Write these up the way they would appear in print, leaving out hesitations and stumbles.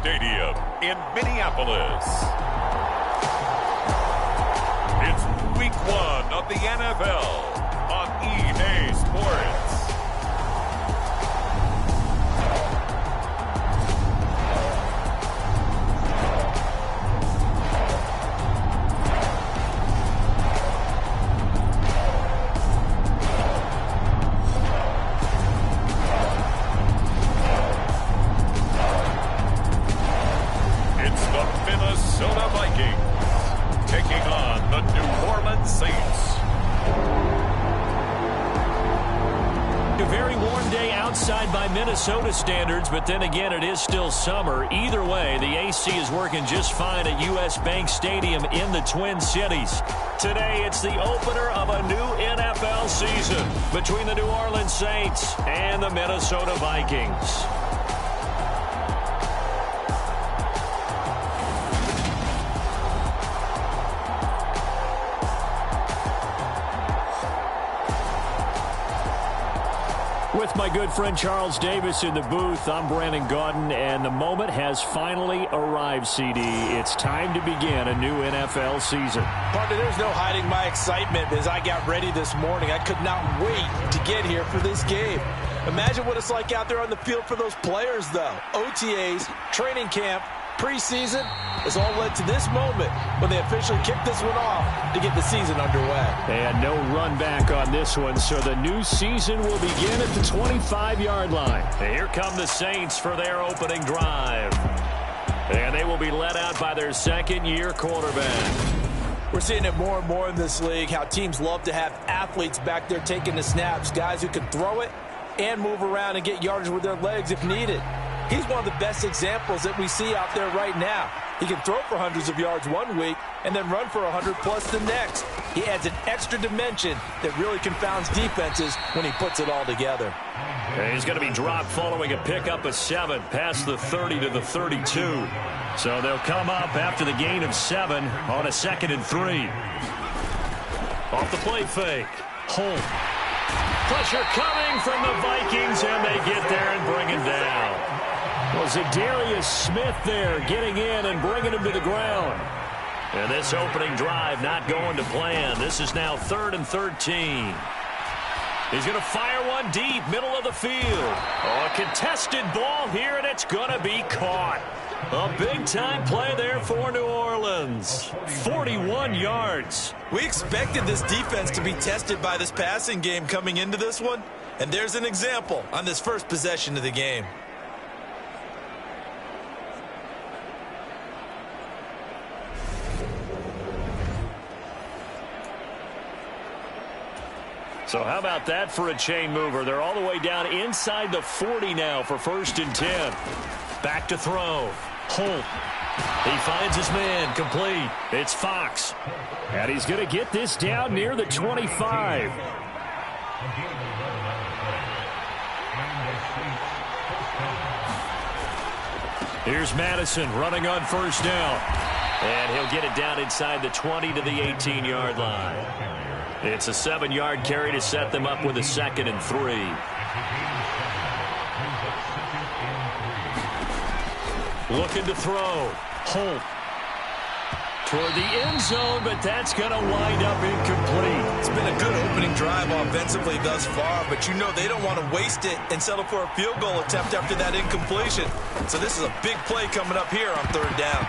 Stadium in Minneapolis. It's week 1 of the NFL on EA Sports. Vikings taking on the New Orleans Saints. A very warm day outside by Minnesota standards, but then again, it is still summer. Either way, the AC is working just fine at US Bank Stadium in the Twin Cities. Today, it's the opener of a new NFL season between the New Orleans Saints and the Minnesota Vikings. With my good friend Charles Davis in the booth, I'm Brandon Gaudin, and the moment has finally arrived, CD. It's time to begin a new NFL season. Partner, there's no hiding my excitement as I got ready this morning. I could not wait to get here for this game. Imagine what it's like out there on the field for those players, though. OTAs, training camp, preseason has all led to this moment when they officially kick this one off to get the season underway. And no run back on this one, so the new season will begin at the 25-yard line. And here come the Saints for their opening drive. And they will be led out by their second-year quarterback. We're seeing it more and more in this league, how teams love to have athletes back there taking the snaps, guys who can throw it and move around and get yardage with their legs if needed. He's one of the best examples that we see out there right now. He can throw for hundreds of yards one week and then run for 100+ the next. He adds an extra dimension that really confounds defenses when he puts it all together. And he's going to be dropped following a pickup of 7 past the 30 to the 32. So they'll come up after the gain of 7 on a 2nd and 3. Off the play fake. Holt. Pressure coming from the Vikings, and they get there and bring him down. Well, Zadarius Smith there getting in and bringing him to the ground. And this opening drive not going to plan. This is now 3rd and 13. He's going to fire one deep, middle of the field. Oh, a contested ball here, and it's going to be caught. A big-time play there for New Orleans. 41 yards. We expected this defense to be tested by this passing game coming into this one. And there's an example on this first possession of the game. So how about that for a chain mover? They're all the way down inside the 40 now for 1st and 10. Back to throw. Holt. He finds his man. Complete. It's Fox. And he's going to get this down near the 25. Here's Madison running on 1st down. And he'll get it down inside the 20 to the 18-yard line. It's a 7-yard carry to set them up with a 2nd and 3. Looking to throw. Holt. Toward the end zone, but that's going to wind up incomplete. It's been a good opening drive offensively thus far, but you know they don't want to waste it and settle for a field goal attempt after that incompletion. So this is a big play coming up here on 3rd down.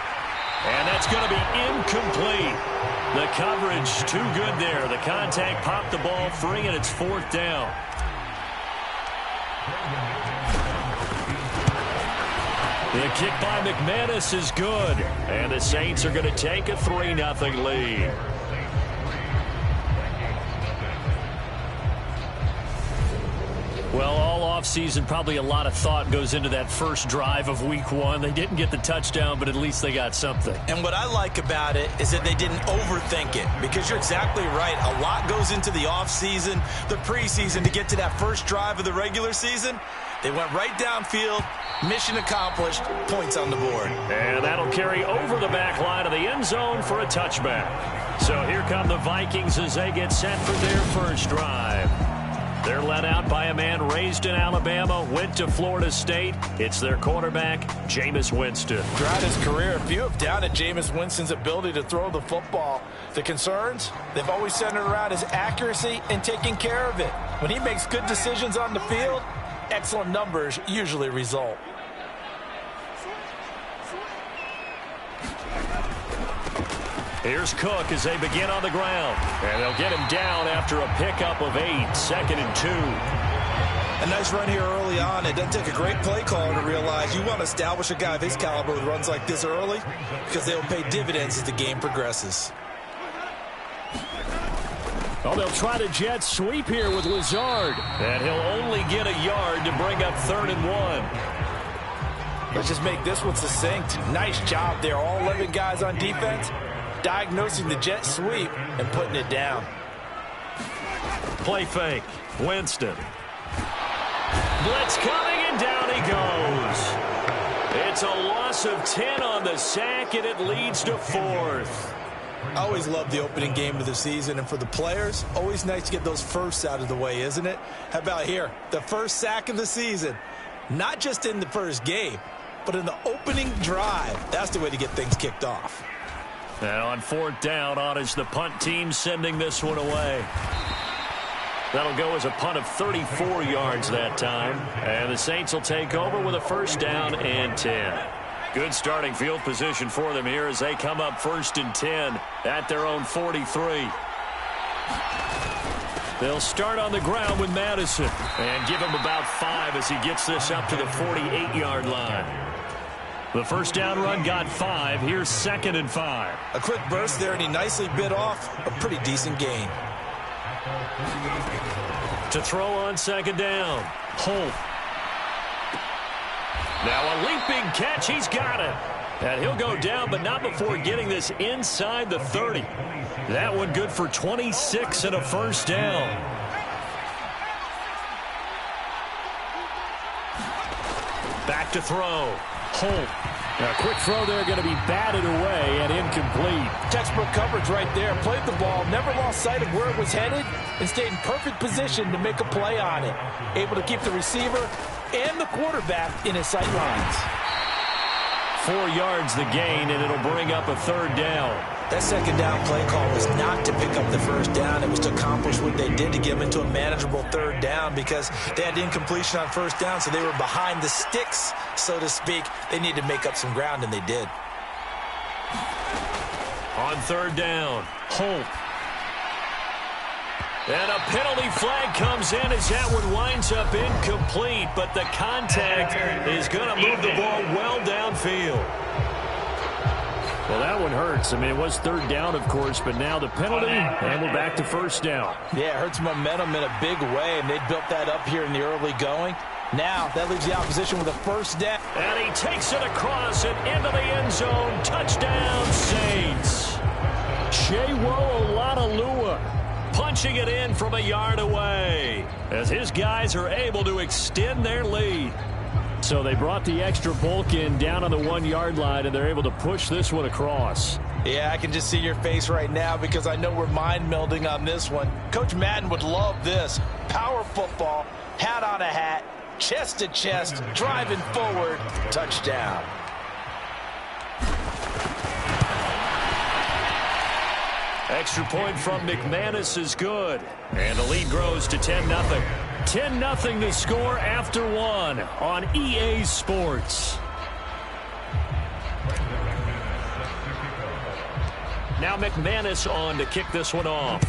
And that's going to be incomplete. The coverage too good there. The contact popped the ball free, and it's 4th down. The kick by McManus is good. And the Saints are going to take a 3-0 lead. Well, all offseason, probably a lot of thought goes into that first drive of week 1. They didn't get the touchdown, but at least they got something. And what I like about it is that they didn't overthink it, because you're exactly right. A lot goes into the offseason, the preseason, to get to that first drive of the regular season. They went right downfield, mission accomplished, points on the board. And that'll carry over the back line of the end zone for a touchback. So here come the Vikings as they get set for their first drive. They're led out by a man raised in Alabama, went to Florida State. It's their quarterback, Jameis Winston. Throughout his career, few have doubted Jameis Winston's ability to throw the football. The concerns, they've always centered around his accuracy and taking care of it. When he makes good decisions on the field, excellent numbers usually result. Here's Cook as they begin on the ground. And they'll get him down after a pickup of 8, 2nd and 2. A nice run here early on. It doesn't take a great play caller to realize you want to establish a guy of his caliber who runs like this early because they will pay dividends as the game progresses. Oh, they'll try to jet sweep here with Lazard. And he'll only get a yard to bring up 3rd and 1. Let's just make this one succinct. Nice job there. All 11 guys on defense diagnosing the jet sweep and putting it down. Play fake. Winston. Blitz coming, and down he goes. It's a loss of 10 on the sack, and it leads to 4th. I always love the opening game of the season, and for the players, always nice to get those firsts out of the way, isn't it? How about here? The first sack of the season. Not just in the first game, but in the opening drive. That's the way to get things kicked off. Now on 4th down, on is the punt team sending this one away. That'll go as a punt of 34 yards that time. And the Saints will take over with a 1st down and 10. Good starting field position for them here as they come up 1st and 10 at their own 43. They'll start on the ground with Madison and give him about 5 as he gets this up to the 48-yard line. The 1st down run got 5. Here's 2nd and 5. A quick burst there, and he nicely bit off a pretty decent gain. To throw on 2nd down. Holt. Now a leaping catch. He's got it. And he'll go down, but not before getting this inside the 30. That one good for 26 and a 1st down. Back to throw. Holt. Now a quick throw there, going to be batted away and incomplete. Textbook coverage right there. Played the ball, never lost sight of where it was headed, and stayed in perfect position to make a play on it. Able to keep the receiver and the quarterback in his sight lines. 4 yards the gain, and it'll bring up a 3rd down. That 2nd down play call was not to pick up the 1st down. It was to accomplish what they did to get them into a manageable 3rd down because they had incompletion on 1st down, so they were behind the sticks, so to speak. They needed to make up some ground, and they did. On 3rd down, Holt. And a penalty flag comes in as that one winds up incomplete, but the contact is going to move the ball well downfield. Well, that one hurts. I mean, it was 3rd down, of course, but now the penalty, and we're back to 1st down. Yeah, it hurts momentum in a big way, and they built that up here in the early going. Now, that leaves the opposition with a 1st down. And he takes it across and into the end zone. Touchdown, Saints. Chewo Oladolua punching it in from a yard away as his guys are able to extend their lead. So they brought the extra bulk in down on the 1-yard line, and they're able to push this one across. Yeah, I can just see your face right now because I know we're mind melding on this one. Coach Madden would love this. Power football, hat on a hat, chest to chest, driving forward, touchdown. Extra point from McManus is good. And the lead grows to 10-0. 10-0 to score after 1 on EA Sports. Now McManus on to kick this one off.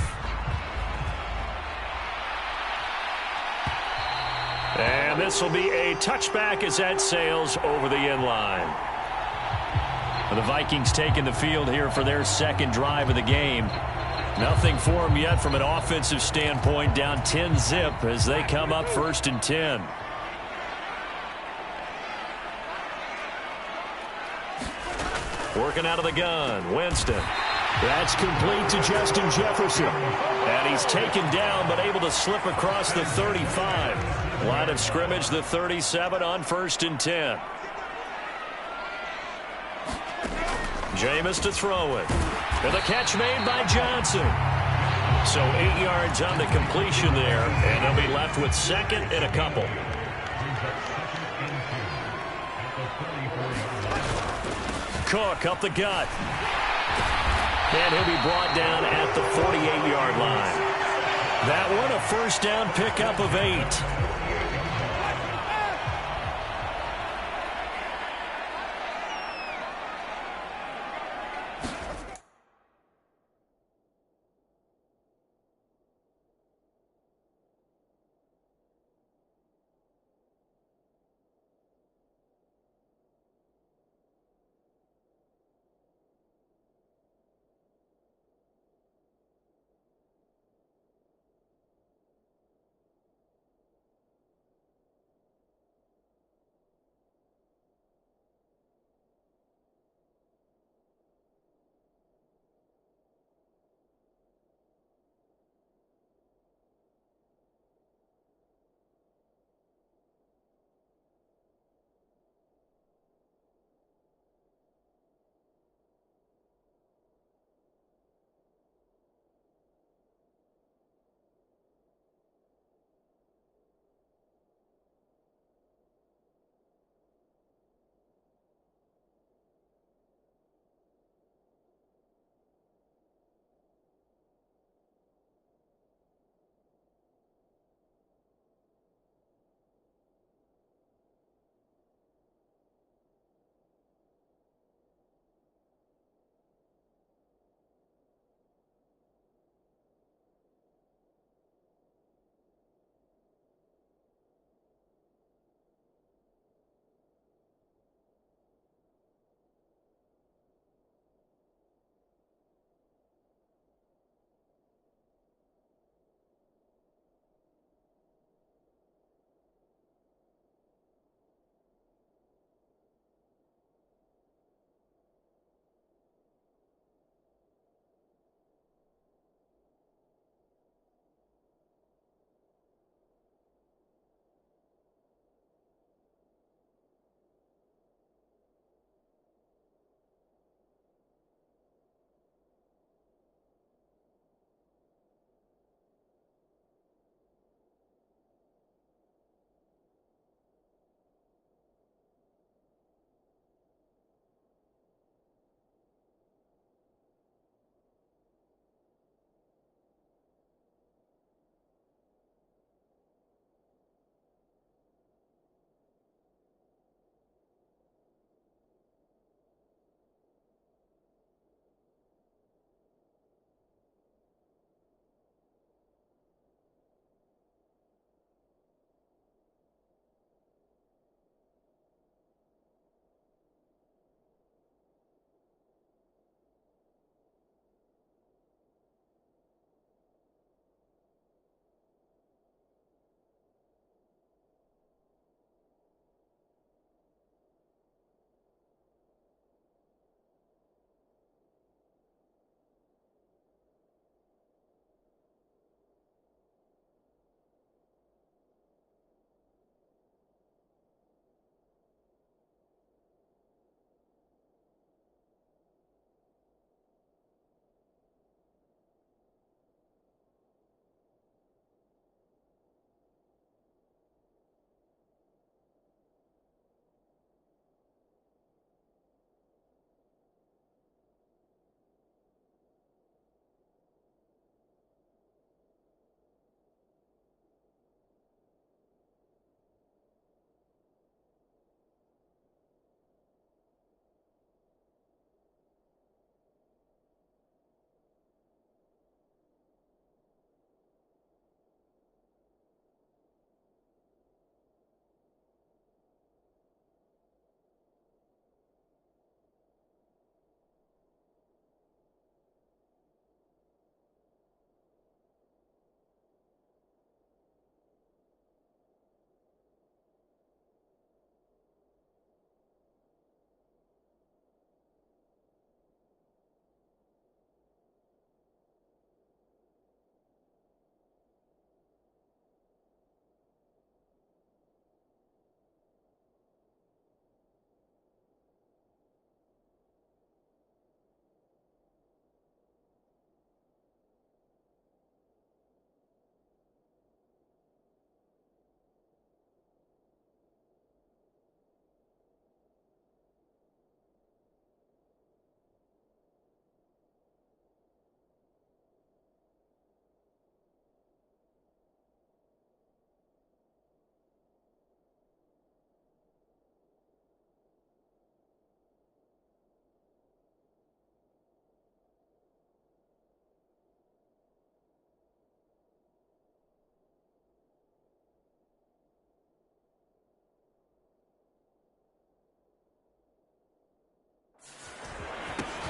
And this will be a touchback as that sails over the end line. The Vikings taking the field here for their 2nd drive of the game. Nothing for them yet from an offensive standpoint, down 10-zip as they come up 1st and 10. Working out of the gun, Winston. That's complete to Justin Jefferson. And he's taken down but able to slip across the 35. Line of scrimmage, the 37 on 1st and 10. Jameis to throw it. And the catch made by Johnson. So 8 yards on the completion there, and they'll be left with second and a couple. Cook up the gut. And he'll be brought down at the 48-yard line. That one a first down pickup of 8.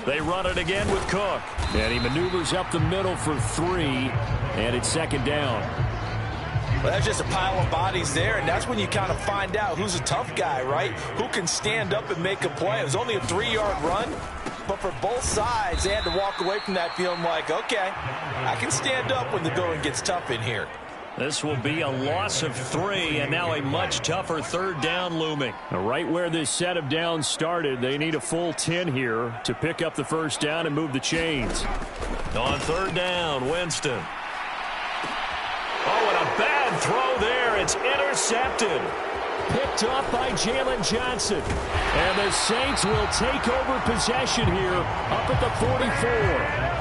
They run it again with Cook. And he maneuvers up the middle for 3, and it's second down. Well, that's just a pile of bodies there, and that's when you kind of find out who's a tough guy, right? Who can stand up and make a play. It was only a 3-yard run, but for both sides, they had to walk away from that feeling like, okay, I can stand up when the going gets tough in here. This will be a loss of 3, and now a much tougher third down looming. Right where this set of downs started, they need a full 10 here to pick up the first down and move the chains. On third down, Winston. Oh, and a bad throw there. It's intercepted. Picked up by Jalen Johnson. And the Saints will take over possession here up at the 44.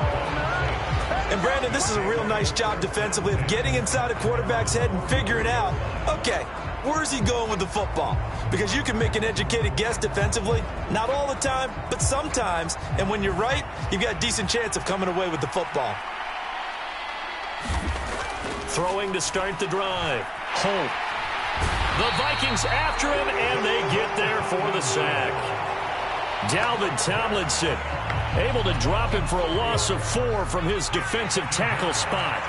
And, Brandon, this is a real nice job defensively of getting inside a quarterback's head and figuring out, okay, where's he going with the football? Because you can make an educated guess defensively. Not all the time, but sometimes. And when you're right, you've got a decent chance of coming away with the football. Throwing to start the drive. Holt. The Vikings after him, and they get there for the sack. Dalvin Tomlinson able to drop him for a loss of 4 from his defensive tackle spot.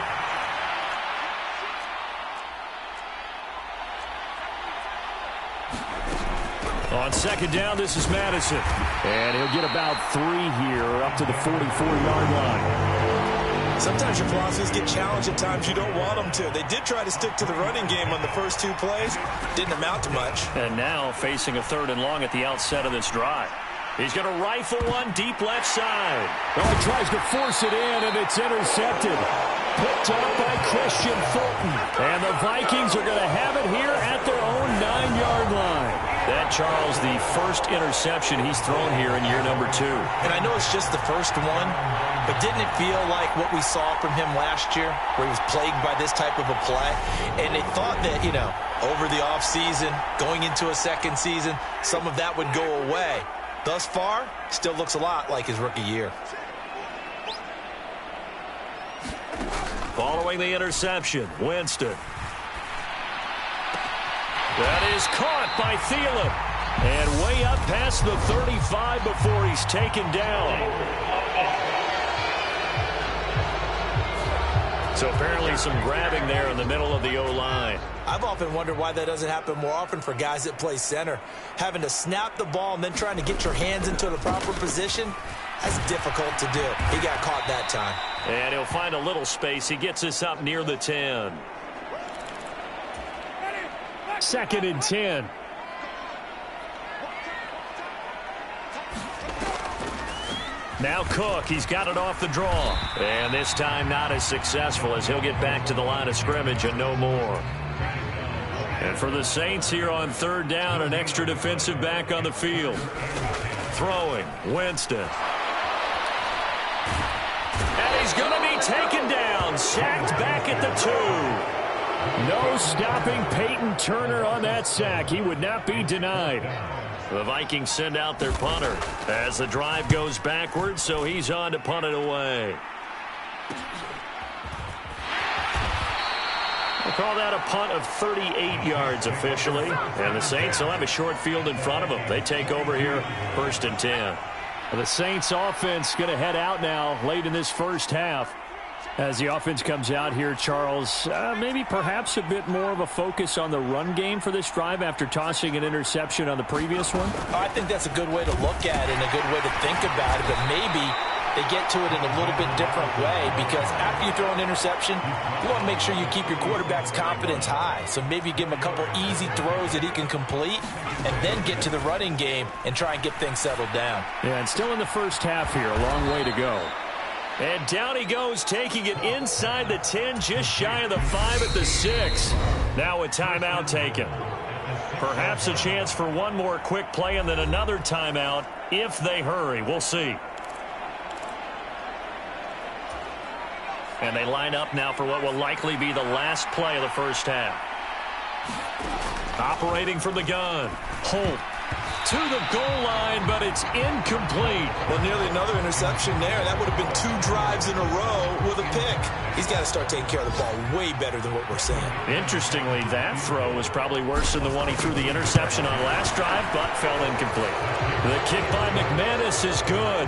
On second down, this is Madison. And he'll get about 3 here up to the 44-yard line. Sometimes your philosophies get challenged at times you don't want them to. They did try to stick to the running game on the first 2 plays. Didn't amount to much. And now facing a 3rd and long at the outset of this drive. He's going to rifle one deep left side. Oh, he tries to force it in, and it's intercepted. Picked up by Christian Fulton. And the Vikings are going to have it here at their own 9-yard line. That, Charles, the first interception he's thrown here in year number 2. And I know it's just the first one, but didn't it feel like what we saw from him last year, where he was plagued by this type of a play? And they thought that, you know, over the offseason, going into a second season, some of that would go away. Thus far, still looks a lot like his rookie year. Following the interception, Winston. That is caught by Thielen. And way up past the 35 before he's taken down. So apparently some grabbing there in the middle of the O-line. I've often wondered why that doesn't happen more often for guys that play center. Having to snap the ball and then trying to get your hands into the proper position, that's difficult to do. He got caught that time. And he'll find a little space. He gets us up near the 10. 2nd and 10. Now Cook, he's got it off the draw. And this time not as successful as he'll get back to the line of scrimmage and no more. And for the Saints here on 3rd down, an extra defensive back on the field. Throwing, Winston. And he's going to be taken down, sacked back at the 2. No stopping Peyton Turner on that sack. He would not be denied. The Vikings send out their punter as the drive goes backwards, so he's on to punt it away. We'll call that a punt of 38 yards officially. And the Saints will have a short field in front of them. They take over here 1st and 10. The Saints offense going to head out now late in this first half. As the offense comes out here, Charles, maybe perhaps a bit more of a focus on the run game for this drive after tossing an interception on the previous one? I think that's a good way to look at it and a good way to think about it, but maybe they get to it in a little bit different way, because after you throw an interception, you want to make sure you keep your quarterback's confidence high. So maybe give him a couple easy throws that he can complete and then get to the running game and try and get things settled down. Yeah, and still in the first half here, a long way to go. And down he goes, taking it inside the 10, just shy of the 5 at the 6. Now a timeout taken. Perhaps a chance for one more quick play and then another timeout if they hurry. We'll see. And they line up now for what will likely be the last play of the first half. Operating from the gun, Holt. To the goal line, but it's incomplete. Well, nearly another interception there. That would have been 2 drives in a row with a pick. He's got to start taking care of the ball way better than what we're seeing. Interestingly, that throw was probably worse than the one he threw the interception on last drive, but fell incomplete. The kick by McManus is good.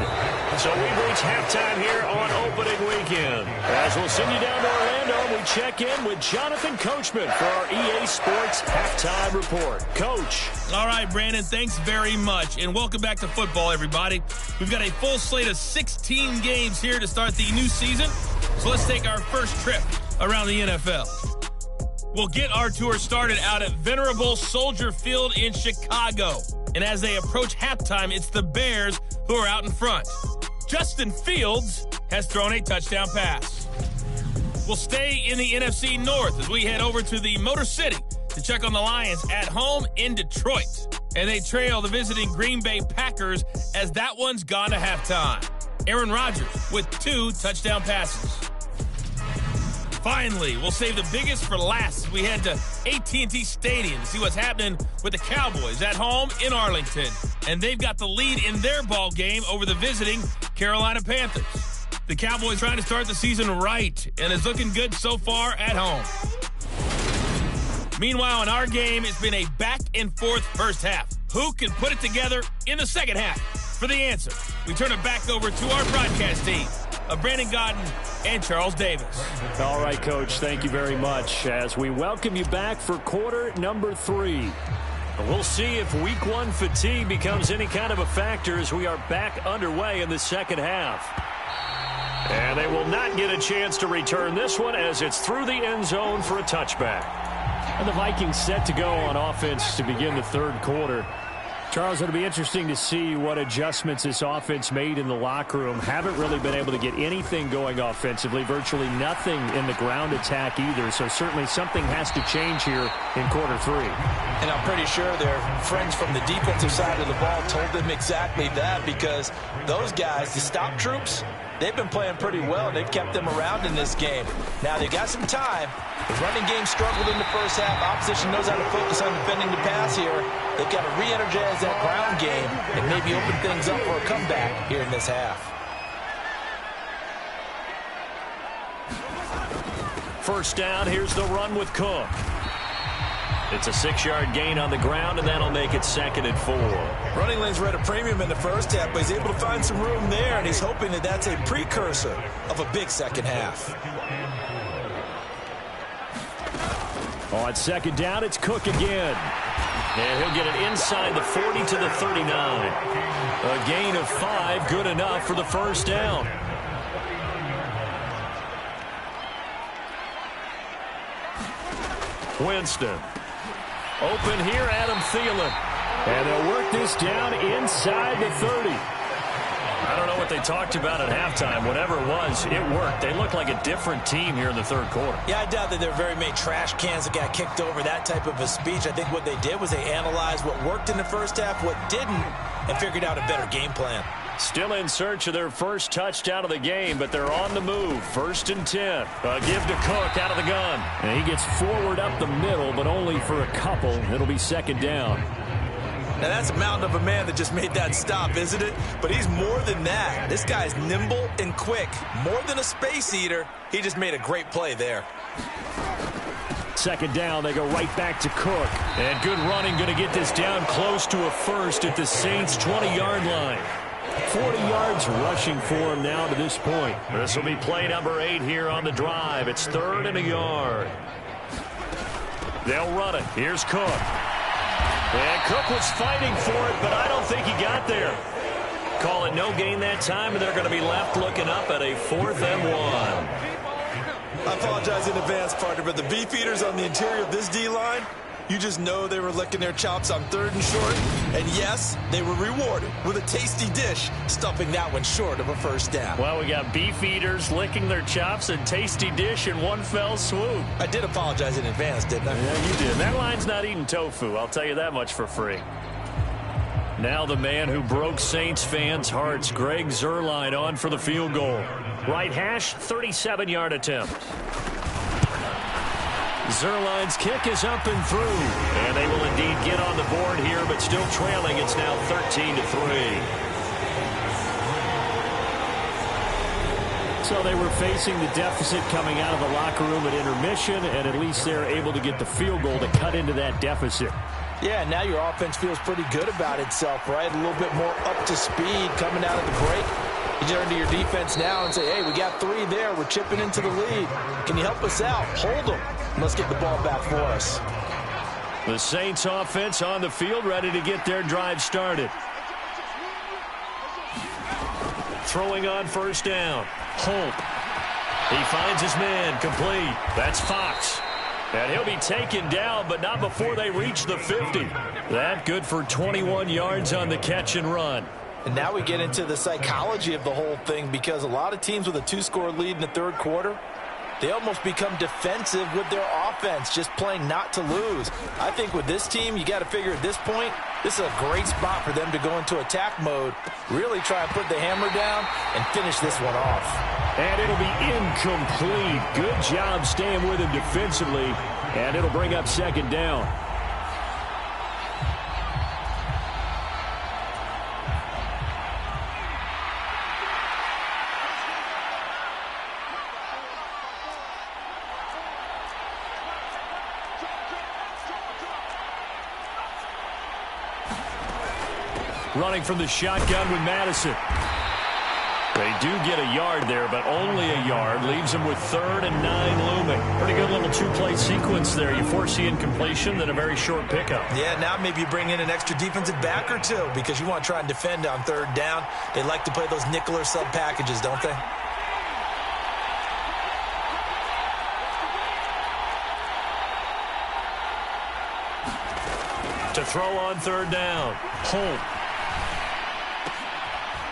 So we've reached halftime here on opening weekend. As we'll send you down to Orlando, we check in with Jonathan Coachman for our EA Sports Halftime Report. Coach. All right, Brandon, thanks very much. And welcome back to football, everybody. We've got a full slate of 16 games here to start the new season. So let's take our first trip around the NFL. We'll get our tour started out at venerable Soldier Field in Chicago. And as they approach halftime, it's the Bears who are out in front. Justin Fields has thrown a touchdown pass. We'll stay in the NFC North as we head over to the Motor City to check on the Lions at home in Detroit. And they trail the visiting Green Bay Packers as that one's gone to halftime. Aaron Rodgers with 2 touchdown passes. Finally, we'll save the biggest for last as we head to AT&T Stadium to see what's happening with the Cowboys at home in Arlington. And they've got the lead in their ball game over the visiting Carolina Panthers. The Cowboys trying to start the season right, and it's looking good so far at home. Meanwhile, in our game, it's been a back-and-forth first half. Who can put it together in the second half? For the answer, we turn it back over to our broadcast team of Brandon Godden and Charles Davis. All right, Coach, thank you very much as we welcome you back for quarter number 3. We'll see if week 1 fatigue becomes any kind of a factor as we are back underway in the second half. And they will not get a chance to return this one as it's through the end zone for a touchback. And the Vikings set to go on offense to begin the third quarter. Charles, it'll be interesting to see what adjustments this offense made in the locker room. Haven't really been able to get anything going offensively, virtually nothing in the ground attack either. So certainly something has to change here in quarter 3. And I'm pretty sure their friends from the defensive side of the ball told them exactly that, because those guys, the stop troops, they've been playing pretty well. They've kept them around in this game. Now, they've got some time. The running game struggled in the first half. Opposition knows how to focus on defending the pass here. They've got to re-energize that ground game and maybe open things up for a comeback here in this half. First down, here's the run with Cook. It's a 6-yard gain on the ground, and that'll make it 2nd and 4. Running lanes were at a premium in the first half, but he's able to find some room there, and he's hoping that that's a precursor of a big second half. On 2nd down, it's Cook again. And he'll get it inside the 40 to the 39. A gain of 5, good enough for the first down. Winston. Open here, Adam Thielen. And they'll work this down inside the 30. I don't know what they talked about at halftime. Whatever it was, it worked. They look like a different team here in the third quarter. Yeah, I doubt that there are very many trash cans that got kicked over, that type of a speech. I think what they did was they analyzed what worked in the first half, what didn't, and figured out a better game plan. Still in search of their first touchdown of the game, but they're on the move. 1st and 10. A give to Cook out of the gun. And he gets forward up the middle, but only for a couple. It'll be 2nd down. Now, that's a mountain of a man that just made that stop, isn't it? But he's more than that. This guy's nimble and quick. More than a space eater. He just made a great play there. 2nd down, they go right back to Cook. And good running, going to get this down close to a first at the Saints' 20-yard line. 40 yards rushing for him now to this point. This will be play number 8 here on the drive. It's 3rd and a yard. They'll run it. Here's Cook. And Cook was fighting for it, but I don't think he got there. Call it no gain that time, and they're going to be left looking up at a 4th and 1. I apologize in advance, partner, but the beef eaters on the interior of this D-line, you just know they were licking their chops on 3rd and short. And yes, they were rewarded with a tasty dish, stuffing that one short of a first down. Well, we got beef eaters licking their chops and tasty dish in one fell swoop. I did apologize in advance, didn't I? Yeah, you did. That line's not eating tofu. I'll tell you that much for free. Now the man who broke Saints fans' hearts, Greg Zuerlein, on for the field goal. Right hash, 37-yard attempt. Zerline's kick is up and through. And they will indeed get on the board here, but still trailing. It's now 13-3. So they were facing the deficit coming out of the locker room at intermission, and at least they're able to get the field goal to cut into that deficit. Yeah, now your offense feels pretty good about itself, right? A little bit more up to speed coming out of the break. You turn to your defense now and say, hey, we got 3 there. We're chipping into the lead. Can you help us out? Hold them. Let's get the ball back for us. The Saints offense on the field, ready to get their drive started. Throwing on first down. Holt. He finds his man, complete. That's Fox. And he'll be taken down, but not before they reach the 50. That good for 21 yards on the catch and run. And now we get into the psychology of the whole thing, because a lot of teams with a 2-score lead in the third quarter, they almost become defensive with their offense, just playing not to lose. I think with this team, you got to figure at this point, this is a great spot for them to go into attack mode, really try and put the hammer down and finish this one off. And it'll be incomplete. Good job staying with him defensively, and it'll bring up second down. Running from the shotgun with Madison. They do get a yard there, but only a yard. Leaves them with 3rd and 9 looming. Pretty good little 2-play sequence there. You force the incompletion, then a very short pickup. Yeah, now maybe you bring in an extra defensive back or two, because you want to try and defend on 3rd down. They like to play those nickel or sub packages, don't they? To throw on 3rd down. Holt.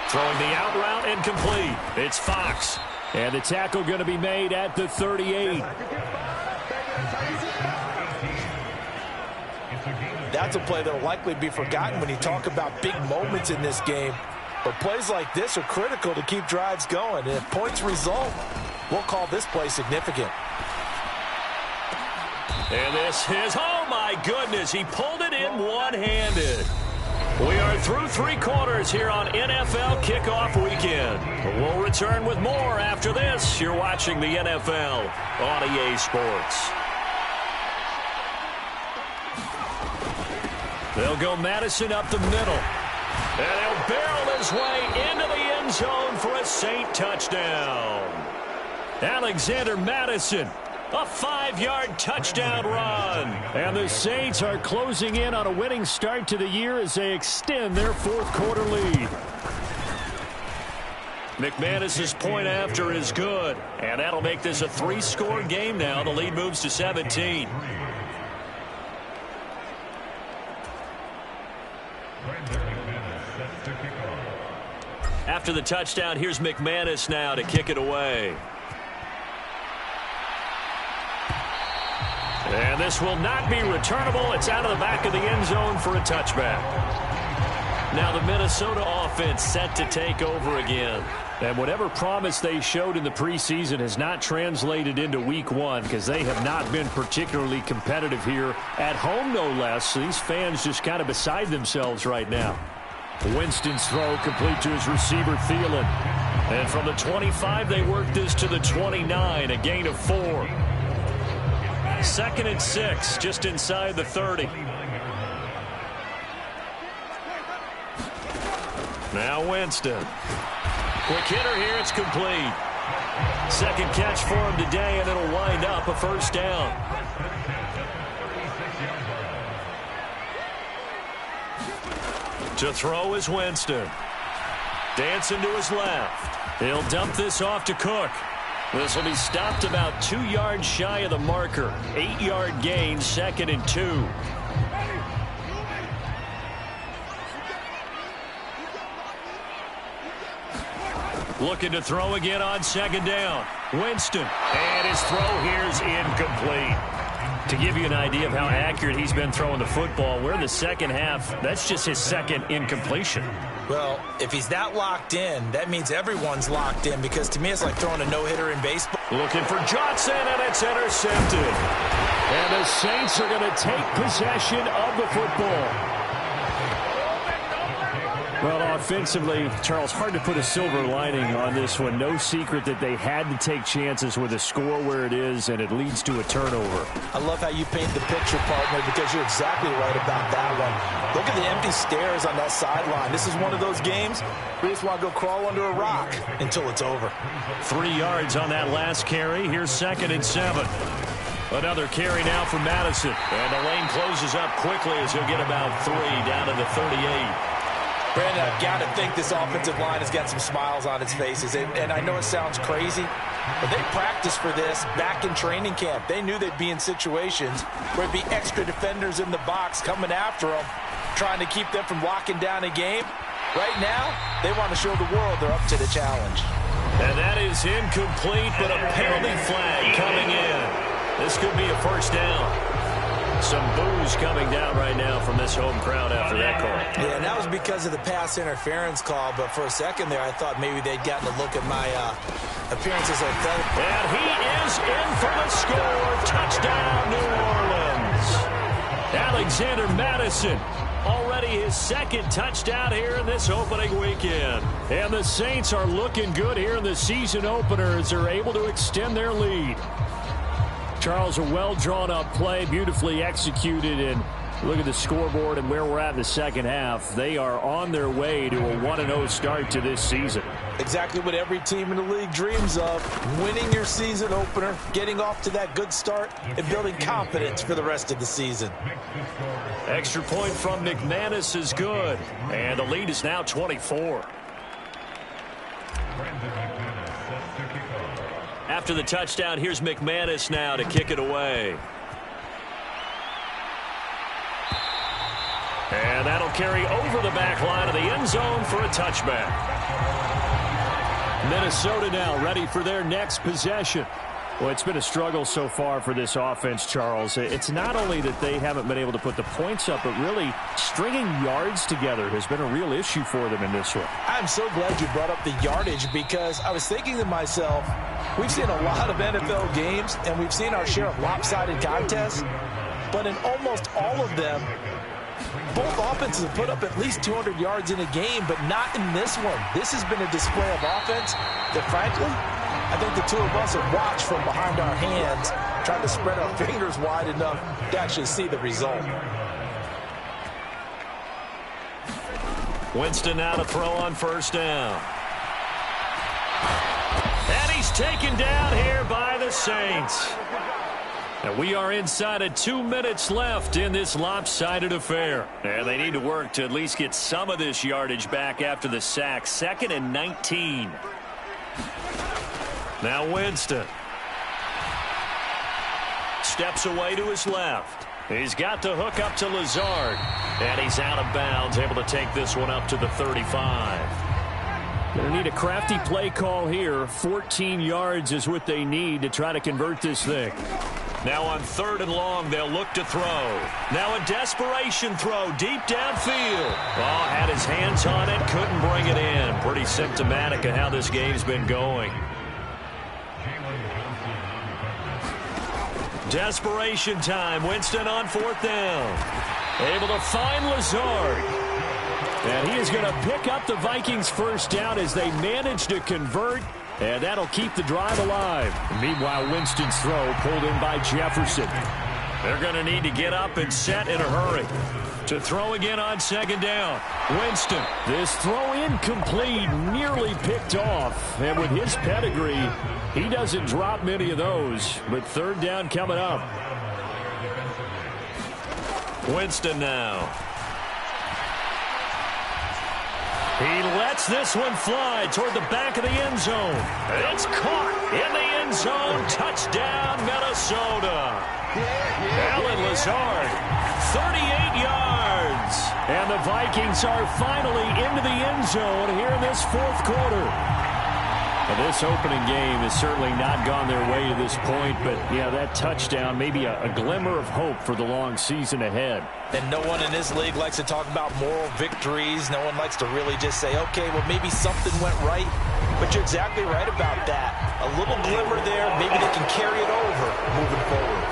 Throwing the out route and complete. It's Fox. And the tackle going to be made at the 38. That's a play that will likely be forgotten when you talk about big moments in this game. But plays like this are critical to keep drives going. And if points result, we'll call this play significant. And this is, oh my goodness, he pulled it in one-handed. We are through 3 quarters here on NFL Kickoff Weekend. We'll return with more after this. You're watching the NFL on EA Sports. They'll go Madison up the middle. And he'll barrel his way into the end zone for a Saint touchdown. Alexander Madison. A 5-yard touchdown run. And the Saints are closing in on a winning start to the year as they extend their 4th quarter lead. McManus's point after is good. And that'll make this a 3-score game now. The lead moves to 17. After the touchdown, here's McManus now to kick it away. And this will not be returnable. It's out of the back of the end zone for a touchback. Now the Minnesota offense set to take over again. And whatever promise they showed in the preseason has not translated into week 1, because they have not been particularly competitive here at home, no less. So these fans just kind of beside themselves right now. Winston's throw complete to his receiver, Thielen. And from the 25, they work this to the 29, a gain of 4. 2nd and 6, just inside the 30. Now Winston. Quick hitter here, it's complete. 2nd catch for him today, and it'll wind up a 1st down. To throw is Winston. Dancing to his left. He'll dump this off to Cook. This will be stopped about 2 yards shy of the marker. 8-yard gain, 2nd and 2. Looking to throw again on 2nd down. Winston. And his throw here is incomplete. To give you an idea of how accurate he's been throwing the football, we're in the second half. That's just his 2nd incompletion. Well, if he's that locked in, that means everyone's locked in, because to me it's like throwing a no-hitter in baseball. Looking for Johnson, and it's intercepted. And the Saints are going to take possession of the football. Well, offensively, Charles, hard to put a silver lining on this one. No secret that they had to take chances with a score where it is, and it leads to a turnover. I love how you paint the picture, partner, because you're exactly right about that one. Look at the empty stairs on that sideline. This is one of those games where you just want to go crawl under a rock until it's over. 3 yards on that last carry. Here's 2nd and 7. Another carry now for Madison. And the lane closes up quickly as he'll get about 3 down to the 38. Brandon, I've got to think this offensive line has got some smiles on its faces. And I know it sounds crazy, but they practiced for this back in training camp. They knew they'd be in situations where there'd be extra defenders in the box coming after them, trying to keep them from locking down a game. Right now, they want to show the world they're up to the challenge. And that is incomplete, but a penalty flag coming in. This could be a first down. Some boos coming down right now from this home crowd after that call. Yeah, and that was because of the pass interference call, but for a second there, I thought maybe they'd gotten a look at my appearances at that. And he is in for the score. Touchdown, New Orleans. Alexander Madison, already his 2nd touchdown here in this opening weekend. And the Saints are looking good here in the season opener as they're able to extend their lead. Charles, a well-drawn-up play, beautifully executed, and look at the scoreboard and where we're at in the second half. They are on their way to a 1-0 start to this season. Exactly what every team in the league dreams of, winning your season opener, getting off to that good start, and building confidence for the rest of the season. Extra point from McManus is good, and the lead is now 24. After the touchdown, here's McManus now to kick it away. And that'll carry over the back line of the end zone for a touchback. Minnesota now ready for their next possession. Well, it's been a struggle so far for this offense, Charles. It's not only that they haven't been able to put the points up, but really stringing yards together has been a real issue for them in this one. I'm so glad you brought up the yardage because I was thinking to myself, we've seen a lot of NFL games and we've seen our share of lopsided contests, but in almost all of them, both offenses have put up at least 200 yards in a game, but not in this one. This has been a display of offense that, frankly, I think the two of us have watched from behind our hands, trying to spread our fingers wide enough to actually see the result. Winston now to throw on first down. And he's taken down here by the Saints. And we are inside of 2 minutes left in this lopsided affair. And they need to work to at least get some of this yardage back after the sack. 2nd and 19. Now Winston. Steps away to his left. He's got to hook up to Lazard. And he's out of bounds, able to take this one up to the 35. Going to need a crafty play call here. 14 yards is what they need to try to convert this thing. Now on 3rd and long, they'll look to throw. Now a desperation throw deep downfield. Oh, had his hands on it, couldn't bring it in. Pretty symptomatic of how this game's been going. Desperation time. Winston on 4th down. Able to find Lazard. And he is going to pick up the Vikings first down as they manage to convert. And that'll keep the drive alive. Meanwhile, Winston's throw pulled in by Jefferson. They're going to need to get up and set in a hurry. To throw again on 2nd down. Winston. This throw incomplete, nearly picked off. And with his pedigree, he doesn't drop many of those. But 3rd down coming up. Winston now. He lets this one fly toward the back of the end zone. It's caught in the end zone. Touchdown, Minnesota. Alan Lazard, 38 yards. And the Vikings are finally into the end zone here in this 4th quarter. Well, this opening game has certainly not gone their way to this point, but, yeah, that touchdown, maybe a glimmer of hope for the long season ahead. And no one in this league likes to talk about moral victories. No one likes to really just say, okay, well, maybe something went right. But you're exactly right about that. A little glimmer there, maybe they can carry it over moving forward.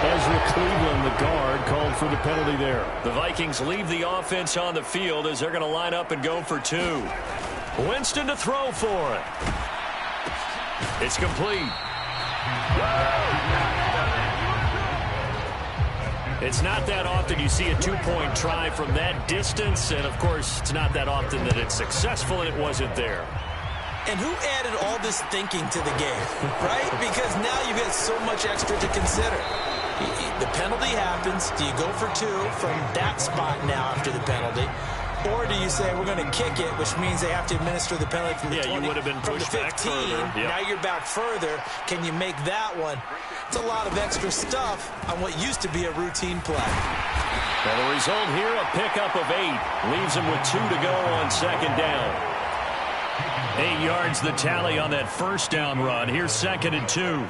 Ezra Cleveland, the guard, called for the penalty there. The Vikings leave the offense on the field as they're going to line up and go for two. Winston to throw for it. It's complete. It's not that often you see a two-point try from that distance, and of course, it's not that often that it's successful, and it wasn't there. And who added all this thinking to the game, right? Because now you get so much extra to consider. The penalty happens. Do you go for two from that spot now after the penalty? Or do you say, we're going to kick it, which means they have to administer the penalty from the 20, you would have been pushed from the 15. back further. Yep. Now you're back further. Can you make that one? It's a lot of extra stuff on what used to be a routine play. Well, the result here, a pickup of 8. Leaves him with 2 to go on second down. 8 yards the tally on that first down run. Here's 2nd and 2.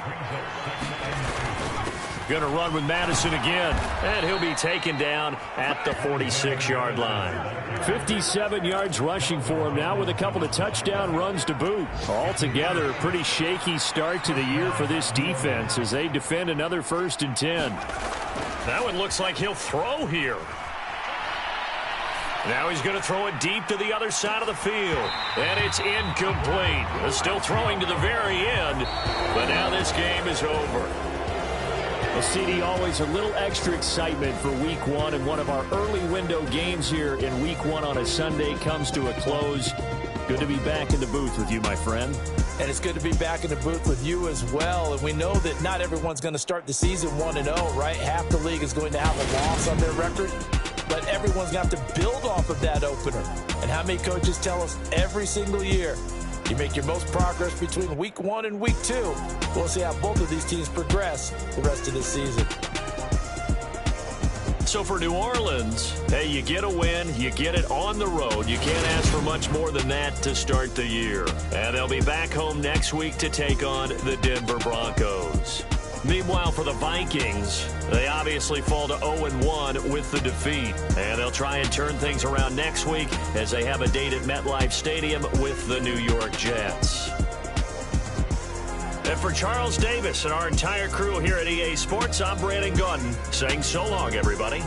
Going to run with Madison again. And he'll be taken down at the 46-yard line. 57 yards rushing for him now with a couple of touchdown runs to boot. Altogether, a pretty shaky start to the year for this defense as they defend another 1st and 10. That one looks like he'll throw here. Now he's going to throw it deep to the other side of the field. And it's incomplete. Still throwing to the very end. But now this game is over. Well, CD, always a little extra excitement for Week 1, and one of our early window games here in Week 1 on a Sunday comes to a close. Good to be back in the booth with you, my friend. And it's good to be back in the booth with you as well. And we know that not everyone's going to start the season 1-0, right? Half the league is going to have a loss on their record. But everyone's going to have to build off of that opener. And how many coaches tell us every single year, you make your most progress between Week 1 and Week 2. We'll see how both of these teams progress the rest of this season. So for New Orleans, hey, you get a win, you get it on the road. You can't ask for much more than that to start the year. And they'll be back home next week to take on the Denver Broncos. Meanwhile, for the Vikings, they obviously fall to 0-1 with the defeat. And they'll try and turn things around next week as they have a date at MetLife Stadium with the New York Jets. And for Charles Davis and our entire crew here at EA Sports, I'm Brandon Gaudin saying so long, everybody.